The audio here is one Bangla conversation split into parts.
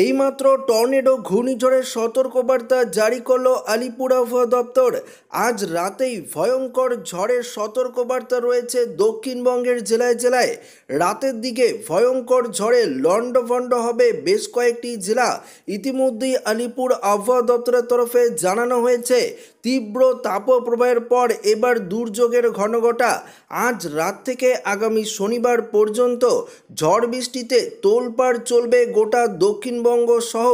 এইমাত্র টর্নেডো ঘূর্ণিঝড়ের সতর্কবার্তা জারি করল আলিপুর আবহাওয়া দপ্তর। আজ রাতেই ভয়ঙ্কর ঝড়ের সতর্কবার্তা রয়েছে দক্ষিণবঙ্গের জেলায় জেলায়। রাতের দিকে ভয়ঙ্কর ঝড়ে লণ্ডভণ্ড হবে বেশ কয়েকটি জেলা। ইতিমধ্যেই আলিপুর আবহাওয়া দপ্তরের তরফে জানানো হয়েছে, তীব্র তাপপ্রবাহের পর এবার দুর্যোগের ঘনঘটা। আজ রাত থেকে আগামী শনিবার পর্যন্ত ঝড় বৃষ্টিতে তোলপাড় চলবে গোটা দক্ষিণবঙ্গ সহ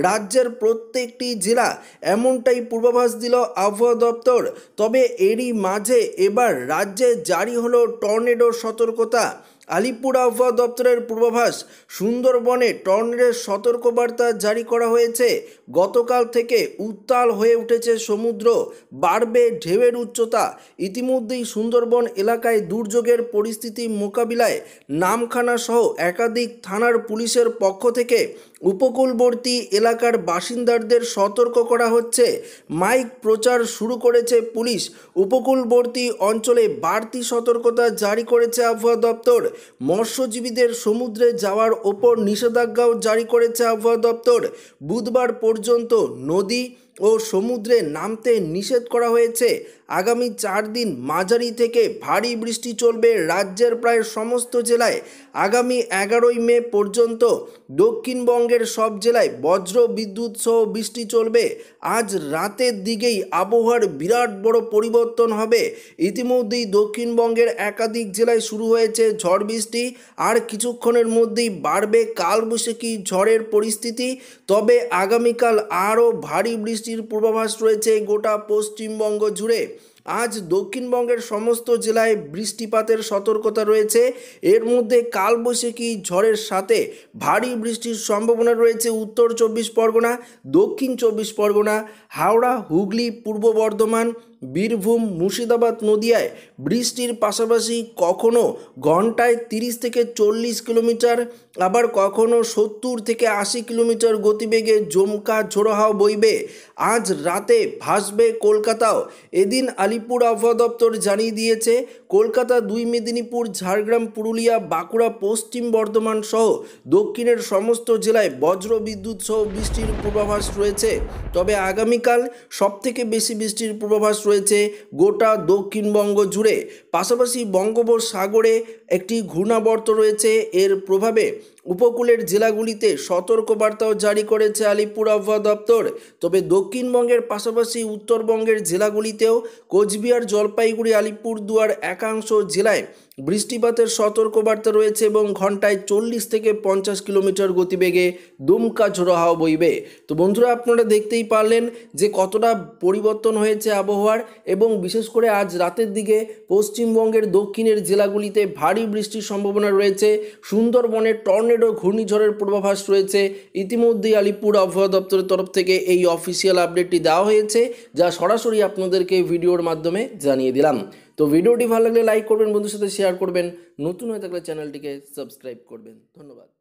রাজ্যের প্রত্যেকটি জেলা, এমনটাই পূর্বাভাস দিল আবহাওয়া দপ্তর। তবে এরই মাঝে এবার রাজ্যে জারি হলো টর্নেডোর সতর্কতা। আলিপুর আবহাওয়া দপ্তরের পূর্বাভাস, সুন্দরবনে টর্নেডোর সতর্কবার্তা জারি করা হয়েছে। গতকাল থেকে উত্তাল হয়ে উঠেছে সমুদ্র, বাড়বে ঢেউয়ের উচ্চতা। ইতিমধ্যেই সুন্দরবন এলাকায় দুর্যোগের পরিস্থিতি মোকাবিলায় নামখানা সহ একাধিক থানার পুলিশের পক্ষ থেকে উপকূলবর্তী এলাকার বাসিন্দাদের সতর্ক করা হচ্ছে। মাইক প্রচার শুরু করেছে পুলিশ। উপকূলবর্তী অঞ্চলে বাড়তি সতর্কতা জারি করেছে আবহাওয়া দপ্তর। মৎস্যজীবীদের সমুদ্রে যাওয়ার ওপর নিষেধাজ্ঞাও জারি করেছে আবহাওয়া দপ্তর। বুধবার পর্যন্ত নদী ও সমুদ্রে নামতে নিষেধ করা হয়েছে। আগামী 4 দিন মাঝারি থেকে ভারী বৃষ্টি চলবে রাজ্যের প্রায় সমস্ত জেলায়। আগামী 11ই মে পর্যন্ত দক্ষিণবঙ্গের সব জেলায় বজ্র বিদ্যুৎ সহ বৃষ্টি চলবে। আজ রাতের দিকেই আবহাওয়ার বিরাট বড় পরিবর্তন হবে। ইতিমধ্যেই দক্ষিণবঙ্গের একাধিক জেলায় শুরু হয়েছে ঝড় বৃষ্টি, আর কিছুক্ষণের মধ্যেই বাড়বে কালবৈশাখী ঝড়ের পরিস্থিতি। তবে আগামীকাল আরও ভারী বৃষ্টির পূর্বাভাস রয়েছে গোটা পশ্চিমবঙ্গ জুড়ে। আজ দক্ষিণবঙ্গের সমস্ত জেলায় বৃষ্টিপাতের সতর্কতা রয়েছে। এর মধ্যে কালবৈশাখী ঝড়ের সাথে ভারী বৃষ্টির সম্ভাবনা রয়েছে উত্তর 24 পরগনা, দক্ষিণ 24 পরগনা, হাওড়া, হুগলি, পূর্ব বর্ধমান, বীরভূম, মুর্শিদাবাদ, নদিয়ায় বৃষ্টির পাশাপাশি কখনো ঘন্টায় 30 থেকে 40 কিলোমিটার, আবার কখনো 70 থেকে 80 কিলোমিটার গতিবেগে জমকা ঝোড়ো হাওয়া বইবে। আজ রাতে ভাসবে কলকাতাও। এদিন আলিপুর আবহাওয়া দপ্তর জানিয়ে দিয়েছে, কলকাতা, 2 মেদিনীপুর, ঝাড়গ্রাম, পুরুলিয়া, বাঁকুড়া, পশ্চিম বর্ধমান সহ দক্ষিণের সমস্ত জেলায় বজ্র বিদ্যুৎ সহ বৃষ্টির পূর্বাভাস রয়েছে। তবে আগামীকাল সবথেকে বেশি বৃষ্টির পূর্বাভাস রয়েছে গোটা দক্ষিণবঙ্গ জুড়ে। পাশাপাশি বঙ্গোপসাগরে একটি ঘূর্ণাবর্ত রয়েছে, এর প্রভাবে উপকূলের জেলাগুলিতে সতর্কবার্তাও জারি করেছে আলিপুর আবহাওয়া দপ্তর। তবে দক্ষিণবঙ্গের পাশাপাশি উত্তরবঙ্গের জেলাগুলিতেও কোচবিহার, জলপাইগুড়ি, আলিপুরদুয়ার একাংশ জেলায় বৃষ্টিপাতের সতর্কবার্তা রয়েছে এবং ঘন্টায় 40 থেকে 50 কিলোমিটার গতিবেগে দুমকা ঝোড়ো হাওয়া বইবে। তো বন্ধুরা, আপনারা দেখতেই পারলেন যে কতটা পরিবর্তন হয়েছে আবহাওয়ার, এবং বিশেষ করে আজ রাতের দিকে পশ্চিমবঙ্গের দক্ষিণের জেলাগুলিতে ভারী বৃষ্টির সম্ভাবনা রয়েছে। সুন্দরবনের টর্নেডো ঘূর্ণিঝড়ের পূর্বাভাস রয়েছে। ইতিমধ্যেই আলিপুর আবহাওয়া দপ্তরের তরফ থেকে এই অফিসিয়াল আপডেটটি দেওয়া হয়েছে, যা সরাসরি আপনাদেরকে ভিডিওর মাধ্যমে জানিয়ে দিলাম। তো ভিডিওটি ভালো লাগলে লাইক করবেন, বন্ধুর সাথে শেয়ার করবেন, নতুন হয়ে থাকলে চ্যানেলটিকে সাবস্ক্রাইব করবেন। ধন্যবাদ।